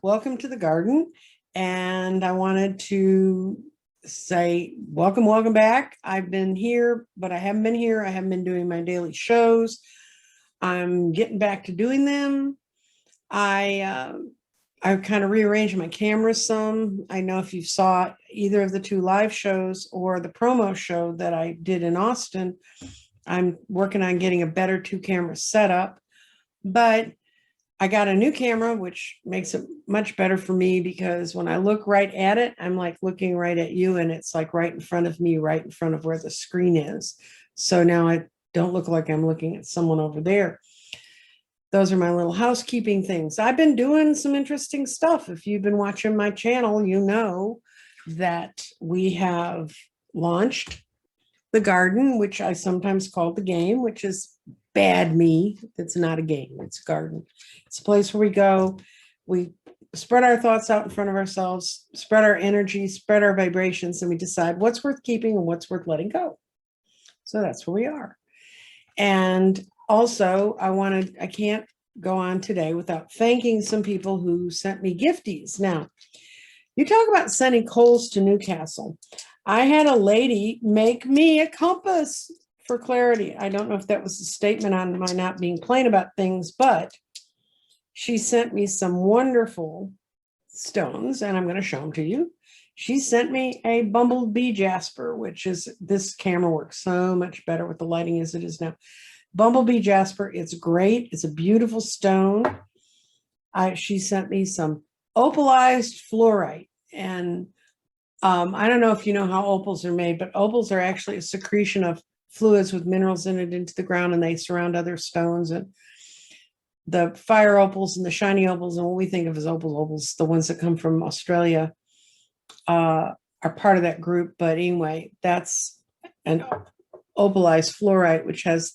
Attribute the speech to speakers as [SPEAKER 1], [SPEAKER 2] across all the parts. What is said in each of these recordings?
[SPEAKER 1] welcome to the garden. And I wanted to say welcome back. I've been here, but I haven't been here. I haven't been doing my daily shows. I'm getting back to doing them. I I kind of rearranged my camera some. I know if you saw either of the two live shows or the promo show that I did in Austin, I'm working on getting a better two-camera setup. But I got a new camera, which makes it much better for me because when I look right at it, I'm like looking right at you, and it's like right in front of me, right in front of where the screen is. So now I don't look like I'm looking at someone over there. Those are my little housekeeping things. I've been doing some interesting stuff. If you've been watching my channel, you know that we have launched the garden, which I sometimes call the game, which is bad me. It's not a game, it's a garden. It's a place where we go, we spread our thoughts out in front of ourselves, spread our energy, spread our vibrations, and we decide what's worth keeping and what's worth letting go. So that's where we are. And also, I can't go on today without thanking some people who sent me gifties. Now, you talk about sending coals to Newcastle. I had a lady make me a compass for clarity. I don't know if that was a statement on my not being plain about things, but she sent me some wonderful stones, and I'm going to show them to you. She sent me a bumblebee jasper, which is, this camera works so much better with the lighting as it is now. Bumblebee jasper, it's great. It's a beautiful stone. She sent me some opalized fluorite, and I don't know if you know how opals are made, but opals are actually a secretion of fluids with minerals in it into the ground, and they surround other stones. And the fire opals and the shiny opals, and what we think of as opals, the ones that come from Australia, are part of that group. But anyway, that's an opalized fluorite, which has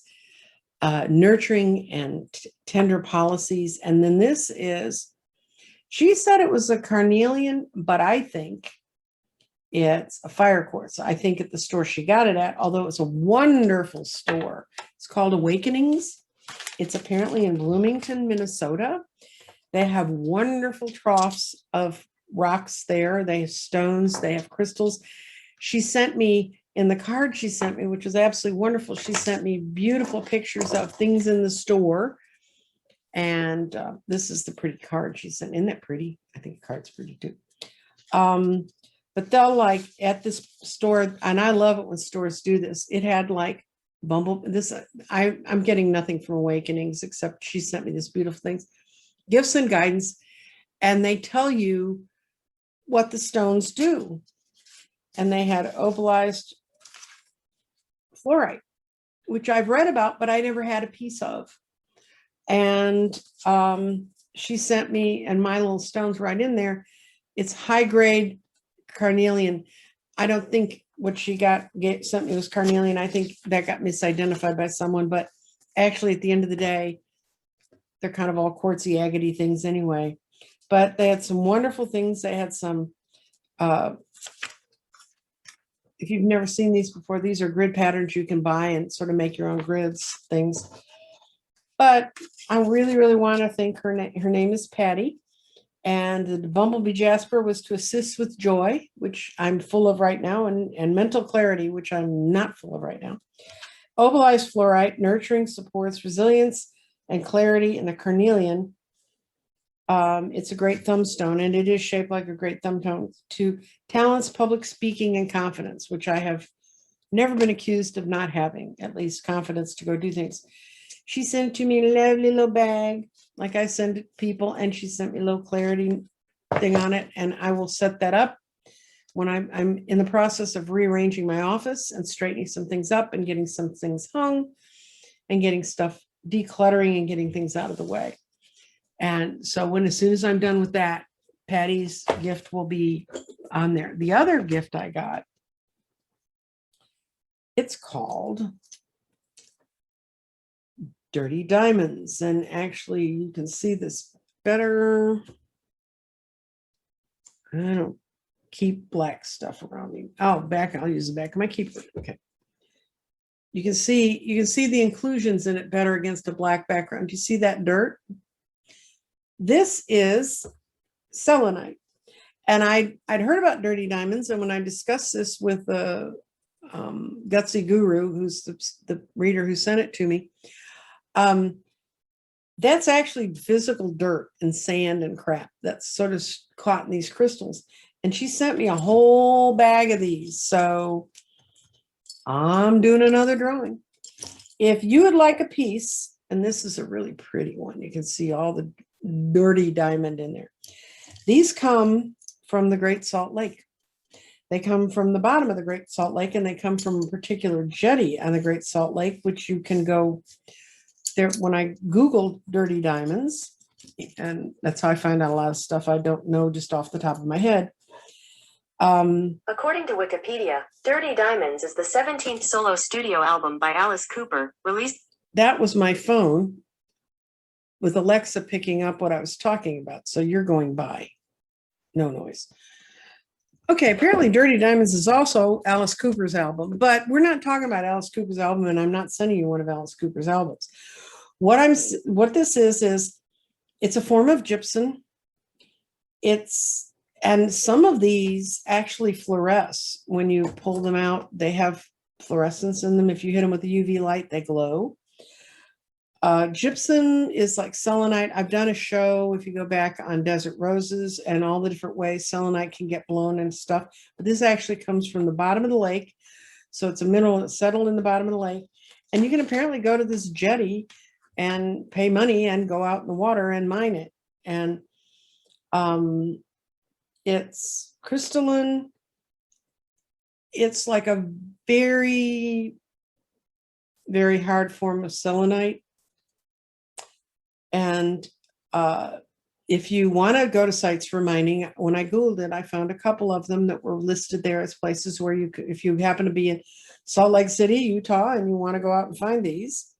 [SPEAKER 1] nurturing and tender policies. And then this is, she said it was a carnelian, but I think it's a fire quartz. I think at the store she got it at, although it's a wonderful store. It's called Awakenings. It's apparently in Bloomington, Minnesota. They have wonderful troughs of rocks there. They have stones, they have crystals. She sent me, in the card she sent me, which was absolutely wonderful, she sent me beautiful pictures of things in the store. And this is the pretty card she sent. Isn't that pretty? I think the card's pretty too. But they'll, like, at this store, and I love it when stores do this, it had like I'm getting nothing from Awakenings except she sent me this beautiful things, gifts and guidance, and they tell you what the stones do. And they had opalized fluorite, which I've read about, but I never had a piece of. And she sent me, and my little stones right in there, it's high grade carnelian. I don't think what she sent me was carnelian. I think that got misidentified by someone, but actually at the end of the day, they're kind of all quartzy agate things anyway. But they had some wonderful things. They had some, if you've never seen these before, these are grid patterns you can buy and sort of make your own grids things. But I really want to thank her. Her name is Patty. And the bumblebee jasper was to assist with joy, which I'm full of right now, and mental clarity, which I'm not full of right now. Opalized fluorite, nurturing, supports resilience and clarity. And the carnelian, it's a great thumbstone, and it is shaped like a great thumbstone to talents, public speaking, and confidence, which I have never been accused of not having, at least confidence to go do things. She sent to me a lovely little bag, like I send it people, and she sent me a little clarity thing on it, and I will set that up when I'm in the process of rearranging my office and straightening some things up and getting some things hung and getting stuff, decluttering and getting things out of the way. And so as soon as I'm done with that, Patty's gift will be on there. The other gift I got, it's called Dirty Diamonds. And actually you can see this better. I don't keep black stuff around me. Oh, back, I'll use the back of my keyboard. Okay. You can see the inclusions in it better against a black background. Do you see that dirt? This is selenite. And I'd heard about dirty diamonds. And when I discussed this with the Gutsy Guru, who's the reader who sent it to me, that's actually physical dirt and sand and crap that's sort of caught in these crystals. And she sent me a whole bag of these. So I'm doing another drawing. If you would like a piece, and this is a really pretty one, you can see all the dirty diamond in there. These come from the Great Salt Lake. They come from the bottom of the Great Salt Lake, and they come from a particular jetty on the Great Salt Lake, which you can go there. When I Googled dirty diamonds, and that's how I find out a lot of stuff I don't know just off the top of my head.
[SPEAKER 2] According to Wikipedia, Dirty Diamonds is the 17th solo studio album by Alice Cooper, released.
[SPEAKER 1] That was my phone with Alexa picking up what I was talking about. So you're going by. No noise. Okay, apparently Dirty Diamonds is also Alice Cooper's album, but we're not talking about Alice Cooper's album, and I'm not sending you one of Alice Cooper's albums. What this is it's a form of gypsum. And some of these actually fluoresce when you pull them out. They have fluorescence in them. If you hit them with the UV light, they glow. Gypsum is like selenite. I've done a show, if you go back, on desert roses and all the different ways selenite can get blown and stuff. But this actually comes from the bottom of the lake. So it's a mineral that's settled in the bottom of the lake. And you can apparently go to this jetty and pay money and go out in the water and mine it. And it's crystalline. It's like a very, very hard form of selenite. And if you want to go to sites for mining, when I Googled it, I found a couple of them that were listed there as places where you could, if you happen to be in Salt Lake City, Utah, and you want to go out and find these.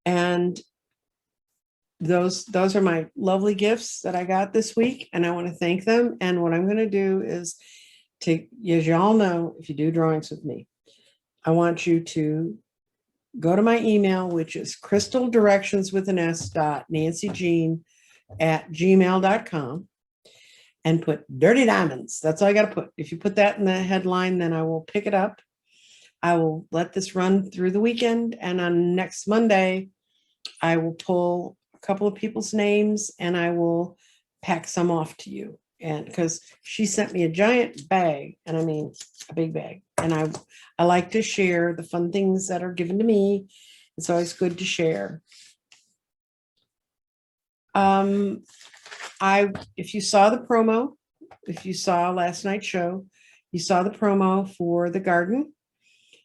[SPEAKER 1] And those are my lovely gifts that I got this week, and I want to thank them. And what I'm going to do is, as you all know, if you do drawings with me, I want you to go to my email, which is crystaldirectionswithans.nancyjean@gmail.com, and put dirty diamonds. That's all I got to put. If you put that in the headline, then I will pick it up. I will let this run through the weekend, and on next Monday, I will pull a couple of people's names and I will pack some off to you. And because she sent me a giant bag, and I mean a big bag, and I like to share the fun things that are given to me. It's always good to share. If you saw the promo, if you saw last night's show, you saw the promo for the garden.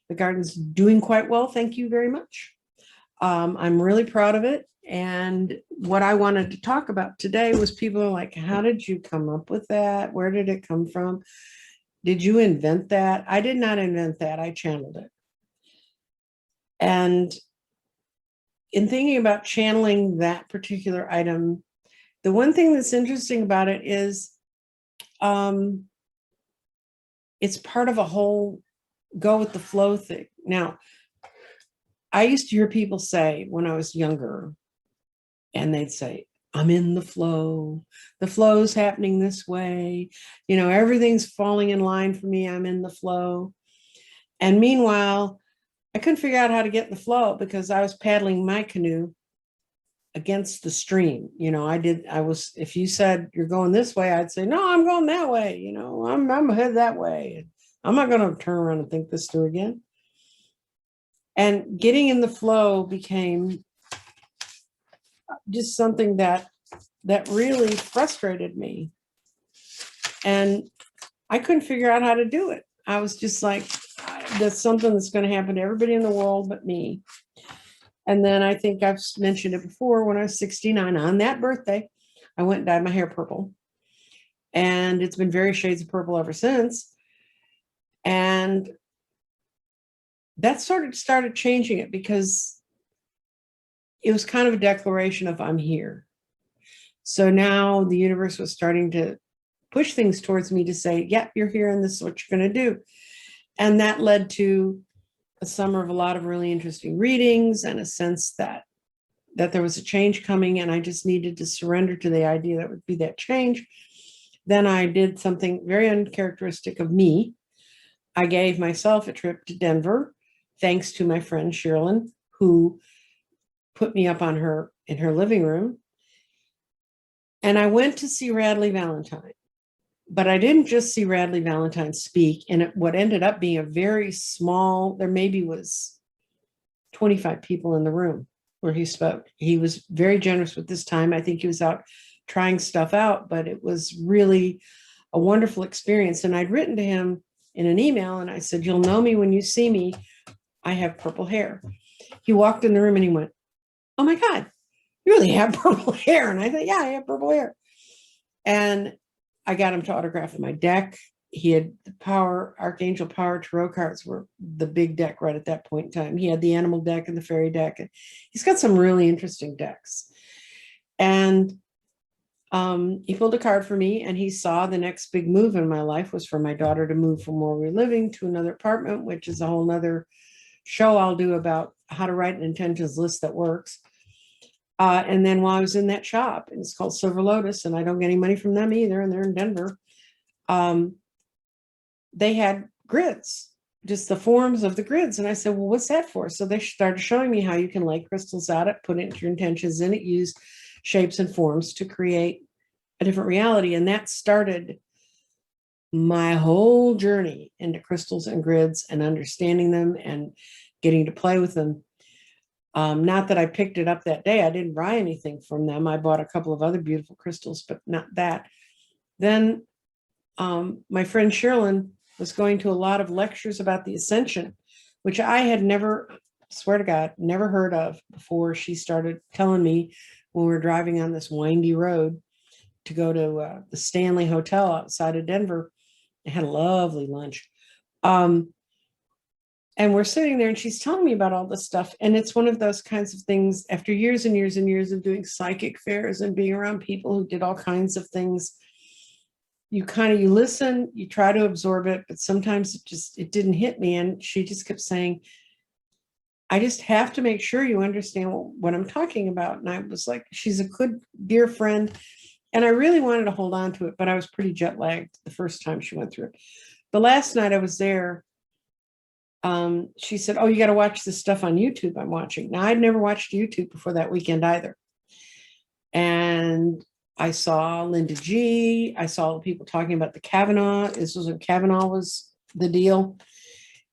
[SPEAKER 1] The garden's doing quite well. Thank you very much. I'm really proud of it. And what I wanted to talk about today was people are like, how did you come up with that? Where did it come from? Did you invent that? I did not invent that. I channeled it. And in thinking about channeling that particular item, the one thing that's interesting about it is it's part of a whole go with the flow thing. Now, I used to hear people say when I was younger, and they'd say, I'm in the flow. The flow's happening this way. You know, everything's falling in line for me. I'm in the flow. And meanwhile, I couldn't figure out how to get in the flow because I was paddling my canoe against the stream. You know, if you said you're going this way, I'd say, no, I'm going that way. You know, I'm headed that way. I'm not going to turn around and think this through again. And getting in the flow became just something that really frustrated me. And I couldn't figure out how to do it. I was just like, that's something that's going to happen to everybody in the world but me. And then I think I've mentioned it before, when I was 69, on that birthday, I went and dyed my hair purple. And it's been very shades of purple ever since. And that started changing it, because it was kind of a declaration of I'm here. So now the universe was starting to push things towards me to say, yeah, you're here and this is what you're going to do. And that led to a summer of a lot of really interesting readings and a sense that that there was a change coming, and I just needed to surrender to the idea that would be that change. Then I did something very uncharacteristic of me. I gave myself a trip to Denver, thanks to my friend Sherilyn, who put me up on her in her living room. And I went to see Radley Valentine. But I didn't just see Radley Valentine speak, and what ended up being a very small, there maybe was 25 people in the room where he spoke. He was very generous with this time. I think he was out trying stuff out, but it was really a wonderful experience. And I'd written to him in an email, and I said, "You'll know me when you see me. I have purple hair." He walked in the room and he went, "Oh my God, you really have purple hair." And I thought, "Yeah, I have purple hair." And I got him to autograph my deck. He had the Archangel Power Tarot cards were the big deck right at that point in time. He had the animal deck and the fairy deck. And he's got some really interesting decks. And he pulled a card for me, and he saw the next big move in my life was for my daughter to move from where we're living to another apartment, which is a whole nother show I'll do about how to write an intentions list that works. And then while I was in that shop, and it's called Silver Lotus, and I don't get any money from them either, and they're in Denver, they had grids, just the forms of the grids. And I said, "Well, what's that for?" So they started showing me how you can lay crystals out it, put it into your intentions in it, use shapes and forms to create a different reality. And that started my whole journey into crystals and grids and understanding them and getting to play with them. Not that I picked it up that day. I didn't buy anything from them. I bought a couple of other beautiful crystals, but not that. Then my friend Sherilyn was going to a lot of lectures about the ascension, which I had never, swear to God, never heard of before she started telling me when we were driving on this windy road to go to the Stanley Hotel outside of Denver. I had a lovely lunch. And we're sitting there and she's telling me about all this stuff. And it's one of those kinds of things after years and years and years of doing psychic fairs and being around people who did all kinds of things. You listen, you try to absorb it, but sometimes it didn't hit me. And she just kept saying, "I just have to make sure you understand what I'm talking about." And I was like, she's a good, dear friend. And I really wanted to hold on to it, but I was pretty jet lagged the first time she went through it. The last night I was there, she said, "Oh, you got to watch this stuff on YouTube I'm watching." Now, I'd never watched YouTube before that weekend either. And I saw Linda G. I saw people talking about the Kavanaugh. This was when Kavanaugh was the deal.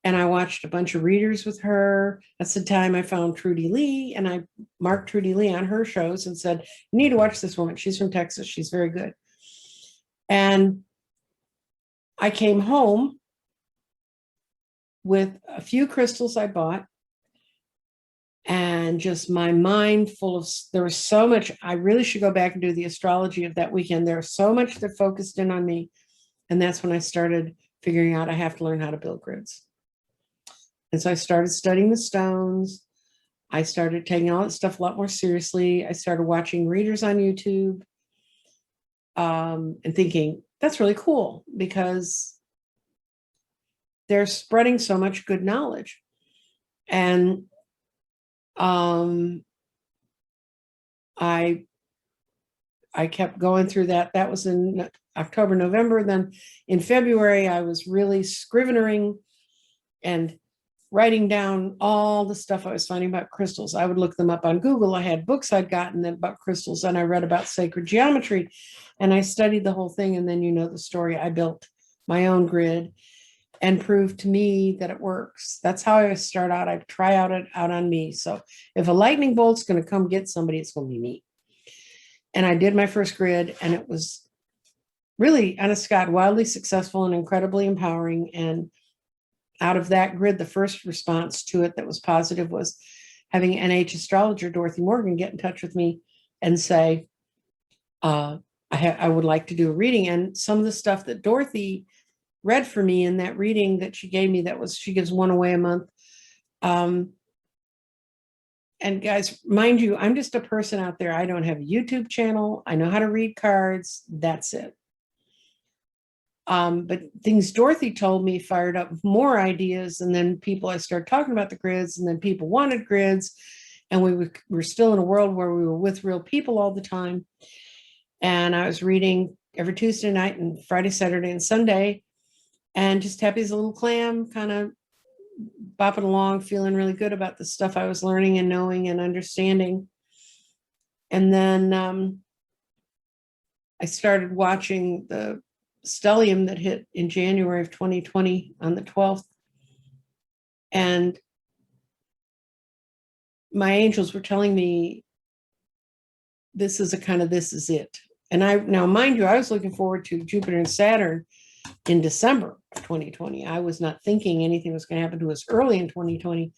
[SPEAKER 1] And I watched a bunch of readers with her. That's the time I found Trudy Lee. And I marked Trudy Lee on her shows and said, "You need to watch this woman. She's from Texas. She's very good." And I came home with a few crystals I bought and just my mind full of, there was so much. I really should go back and do the astrology of that weekend. There was so much that focused in on me. And that's when I started figuring out I have to learn how to build grids. And so I started studying the stones. I started taking all that stuff a lot more seriously. I started watching readers on YouTube and thinking, that's really cool because they're spreading so much good knowledge. And I kept going through that. That was in October, November. Then in February, I was really scrivening and writing down all the stuff I was finding about crystals. I would look them up on Google. I had books I'd gotten about crystals, and I read about sacred geometry, and I studied the whole thing. And then you know the story. I built my own grid and proved to me that it works. That's how I start out. I try out on me. So if a lightning bolt's going to come get somebody, it's going to be me. And I did my first grid, and it was really, honest to God, wildly successful and incredibly empowering. And out of that grid, the first response to it that was positive was having NH astrologer Dorothy Morgan get in touch with me and say, I would like to do a reading. And some of the stuff that Dorothy read for me in that reading that she gave me, she gives one away a month. And guys, mind you, I'm just a person out there. I don't have a YouTube channel. I know how to read cards. That's it. But things Dorothy told me fired up more ideas. And then I started talking about the grids, and then people wanted grids. And were still in a world where we were with real people all the time. And I was reading every Tuesday night and Friday, Saturday, and Sunday, and just happy as a little clam, kind of bopping along, feeling really good about the stuff I was learning and knowing and understanding. And then I started watching the stellium that hit in January of 2020 on the 12th. And my angels were telling me, this is it. And now, mind you, I was looking forward to Jupiter and Saturn in December of 2020. I was not thinking anything was going to happen to us early in 2020.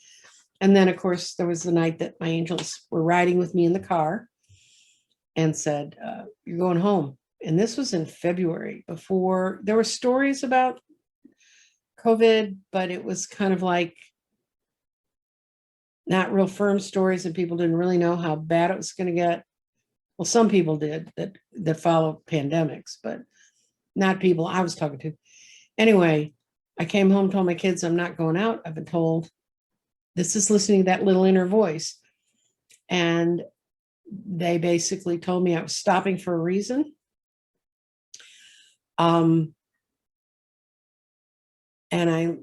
[SPEAKER 1] And then, of course, there was the night that my angels were riding with me in the car and said, you're going home. And this was in February, before there were stories about COVID, but it was kind of like not real firm stories, and people didn't really know how bad it was going to get. Well, some people did that follow pandemics, but not people I was talking to. Anyway, I came home, told my kids I'm not going out. I've been told this is listening to that little inner voice. And they basically told me I was stopping for a reason. And I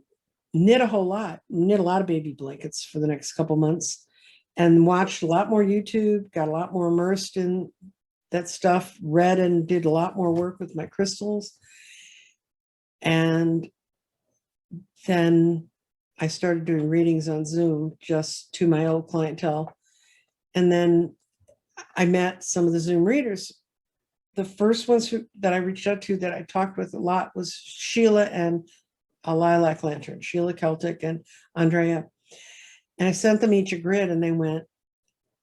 [SPEAKER 1] knit a lot of baby blankets for the next couple months, and watched a lot more YouTube, got a lot more immersed in that stuff, read and did a lot more work with my crystals. And then I started doing readings on Zoom just to my old clientele. And then I met some of the Zoom readers. The first ones that I reached out to that I talked with a lot was Sheila and a Lilac Lantern, Sheila Celtic and Andrea. And I sent them each a grid, and they went,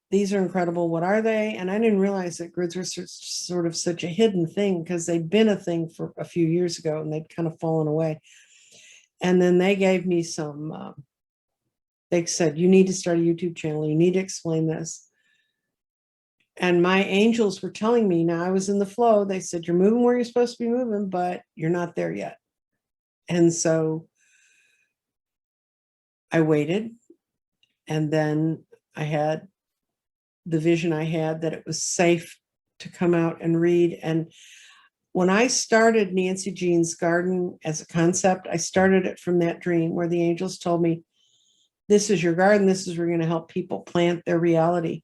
[SPEAKER 1] these are incredible. What are they? And I didn't realize that grids were sort of such a hidden thing, because they'd been a thing for a few years ago and they'd kind of fallen away. And then they gave me some, they said, you need to start a YouTube channel. You need to explain this. And my angels were telling me, now I was in the flow. They said, you're moving where you're supposed to be moving, but you're not there yet. And so I waited. And then I had the vision I had that it was safe to come out and read. And when I started Nancy Jean's garden as a concept, I started it from that dream where the angels told me, this is your garden. This is where you're going to help people plant their reality.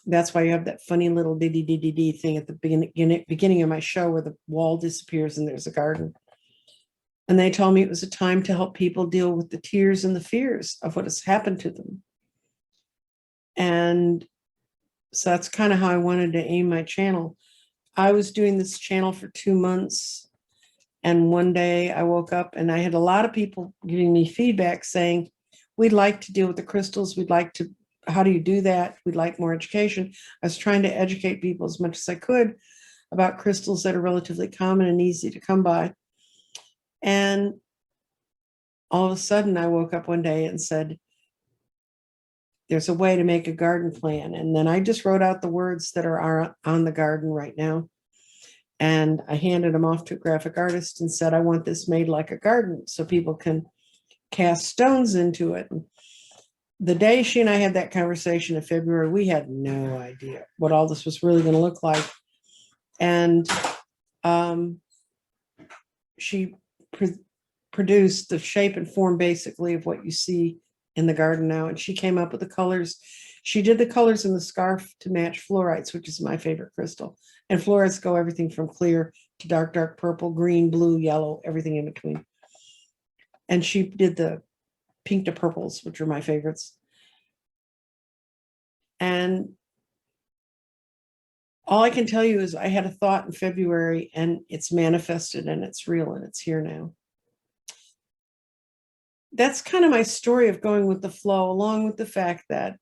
[SPEAKER 1] That's why you have that funny little dee thing at the beginning of my show where the wall disappears and there's a garden. And they told me it was a time to help people deal with the tears and the fears of what has happened to them. And so that's kind of how I wanted to aim my channel. I was doing this channel for 2 months. And one day I woke up and I had a lot of people giving me feedback saying, we'd like to deal with the crystals. How do you do that? We'd like more education. I was trying to educate people as much as I could about crystals that are relatively common and easy to come by. And all of a sudden I woke up one day and said, there's a way to make a garden plan. And then I just wrote out the words that are on the garden right now. And I handed them off to a graphic artist and said, I want this made like a garden so people can cast stones into it. And the day she and I had that conversation in February, we had no idea what all this was really going to look like. And she produced the shape and form basically of what you see in the garden now. And she came up with the colors. She did the colors in the scarf to match fluorites, which is my favorite crystal. And fluorites go everything from clear to dark, dark purple, green, blue, yellow, everything in between. And she did the pink to purples, which are my favorites. And all I can tell you is I had a thought in February and it's manifested and it's real and it's here now. That's kind of my story of going with the flow, along with the fact that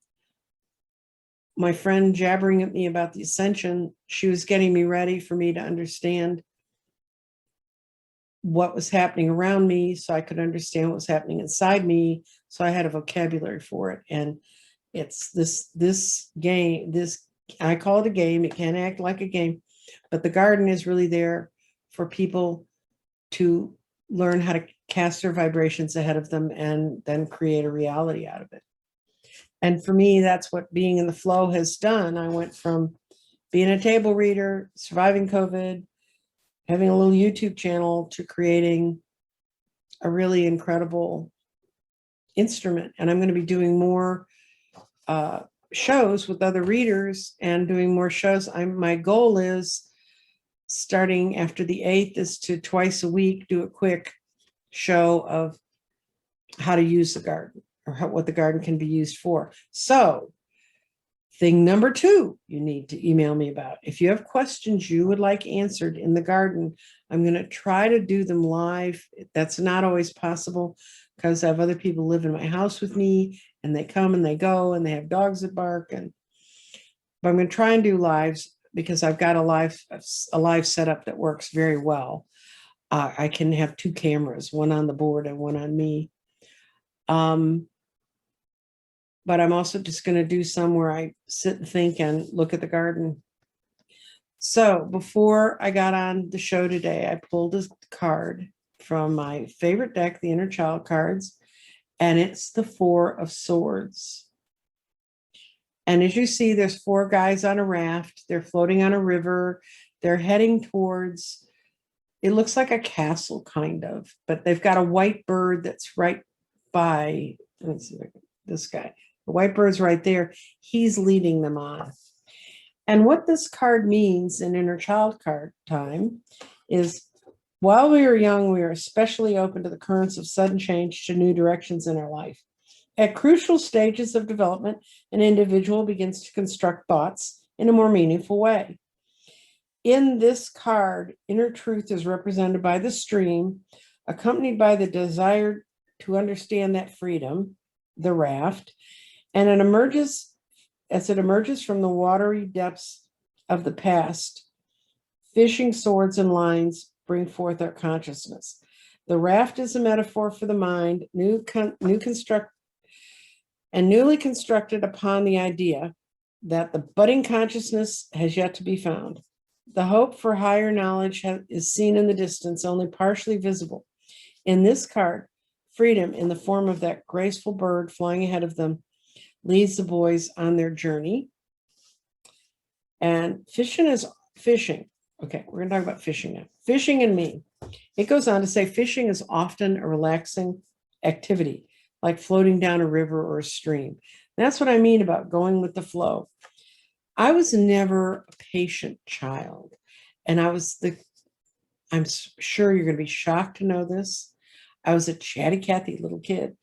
[SPEAKER 1] my friend jabbering at me about the ascension, she was getting me ready for me to understand what was happening around me so I could understand what was happening inside me. So I had a vocabulary for it. And it's this game, I call it a game. It can act like a game, but the garden is really there for people to learn how to cast their vibrations ahead of them and then create a reality out of it. And for me, that's what being in the flow has done. I went from being a table reader, surviving COVID, having a little YouTube channel, to creating a really incredible instrument. And I'm going to be doing more shows with other readers and doing more shows. My goal is, starting after the 8th, is to twice a week do a quick show of how to use the garden, or what the garden can be used for. So thing number 2 you need to email me about. If you have questions you would like answered in the garden, I'm going to try to do them live. That's not always possible because I have other people live in my house with me, and they come and they go, and they have dogs that bark. But I'm going to try and do lives because I've got a live setup that works very well. I can have 2 cameras, one on the board and one on me. But I'm also just going to do some where I sit and think and look at the garden. So before I got on the show today, I pulled a card from my favorite deck, the Inner Child cards, and it's the 4 of Swords. And as you see, there's 4 guys on a raft. They're floating on a river. They're heading towards, it looks like a castle kind of, but they've got a white bird that's right by, let's see, this guy. The white bird's right there. He's leading them on. And what this card means in Inner Child card time is, while we are young, we are especially open to the currents of sudden change to new directions in our life. At crucial stages of development, an individual begins to construct thoughts in a more meaningful way. In this card, inner truth is represented by the stream, accompanied by the desire to understand that freedom, the raft, and as it emerges from the watery depths of the past, fishing swords and lines bring forth our consciousness. The raft is a metaphor for the mind, newly constructed upon the idea that the budding consciousness has yet to be found. The hope for higher knowledge is seen in the distance, only partially visible. In this card, freedom, in the form of that graceful bird flying ahead of them, leads the boys on their journey. And fishing. Okay, we're going to talk about fishing now. Fishing and me. It goes on to say fishing is often a relaxing activity, like floating down a river or a stream. That's what I mean about going with the flow. I was never a patient child, and I'm sure you're going to be shocked to know this, I was a chatty Cathy little kid.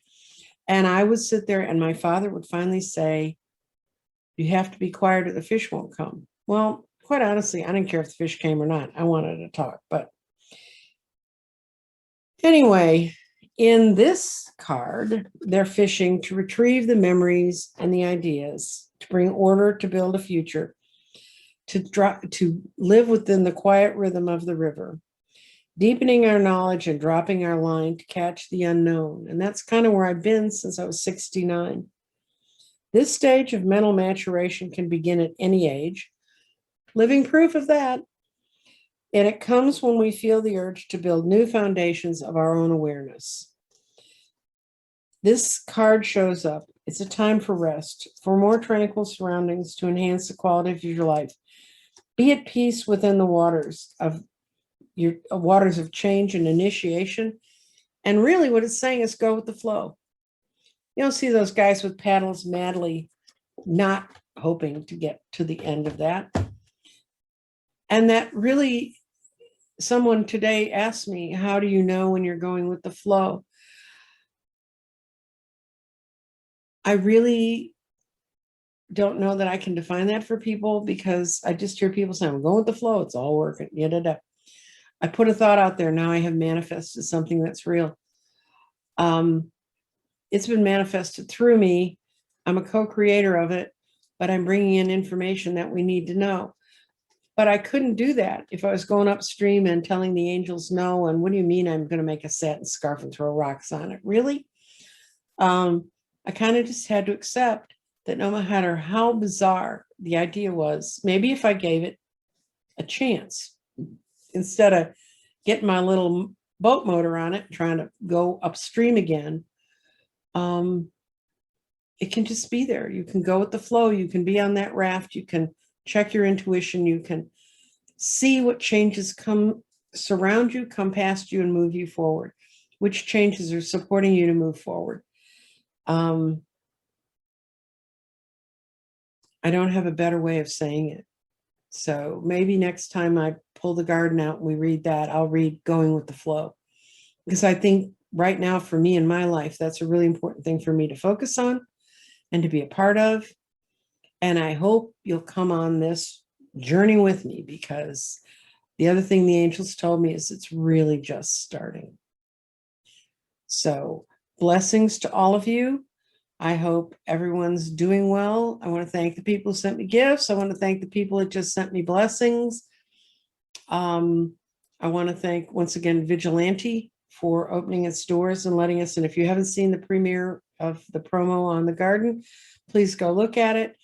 [SPEAKER 1] And I would sit there and my father would finally say, you have to be quiet or the fish won't come. Well, quite honestly, I didn't care if the fish came or not. I wanted to talk. But anyway, in this card, they're fishing to retrieve the memories and the ideas, to bring order, to build a future, to live within the quiet rhythm of the river, deepening our knowledge and dropping our line to catch the unknown. And that's kind of where I've been since I was 69. This stage of mental maturation can begin at any age. Living proof of that. And it comes when we feel the urge to build new foundations of our own awareness. This card shows up. It's a time for rest, for more tranquil surroundings to enhance the quality of your life. Be at peace within the waters of change and initiation. And really what it's saying is go with the flow. You don't see those guys with paddles madly not hoping to get to the end of that. And that really, someone today asked me, how do you know when you're going with the flow? I really don't know that I can define that for people, because I just hear people saying, I'm going with the flow, it's all working. I put a thought out there, now I have manifested something that's real. It's been manifested through me. I'm a co-creator of it, but I'm bringing in information that we need to know. But I couldn't do that if I was going upstream and telling the angels no. And what do you mean I'm going to make a satin scarf and throw rocks on it? Really? I kind of just had to accept that no matter how bizarre the idea was, maybe if I gave it a chance, instead of getting my little boat motor on it, trying to go upstream again, it can just be there. You can go with the flow. You can be on that raft. You can check your intuition. You can see what changes come surround you, come past you, and move you forward. Which changes are supporting you to move forward. I don't have a better way of saying it. So maybe next time I pull the garden out and we read that, I'll read Going with the Flow. Because I think right now for me in my life, that's a really important thing for me to focus on and to be a part of. And I hope you'll come on this journey with me, because the other thing the angels told me is it's really just starting. So blessings to all of you. I hope everyone's doing well. I want to thank the people who sent me gifts. I want to thank the people that just sent me blessings. I want to thank once again Vigilante for opening its doors and letting us. And if you haven't seen the premiere of the promo on the garden, please go look at it.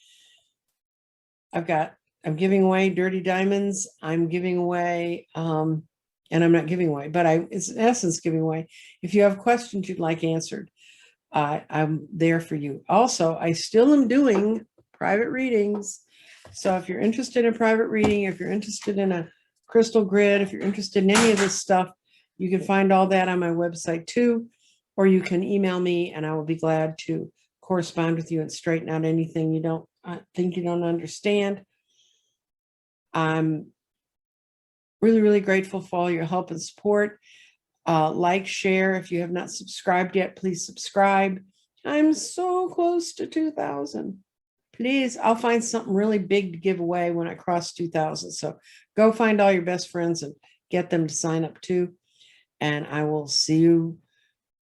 [SPEAKER 1] I'm giving away dirty diamonds. I'm giving away, and I'm not giving away, but it's in essence giving away. If you have questions you'd like answered, I'm there for you. Also, I still am doing private readings. So if you're interested in private reading, if you're interested in a crystal grid, if you're interested in any of this stuff, you can find all that on my website too, or you can email me and I will be glad to correspond with you and straighten out anything you don't think you don't understand. I'm really, really grateful for all your help and support. Like, share. If you have not subscribed yet, please subscribe. I'm so close to 2,000. Please, I'll find something really big to give away when I cross 2,000. So go find all your best friends and get them to sign up too. And I will see you.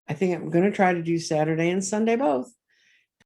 [SPEAKER 1] I think I'm going to try to do Saturday and Sunday both.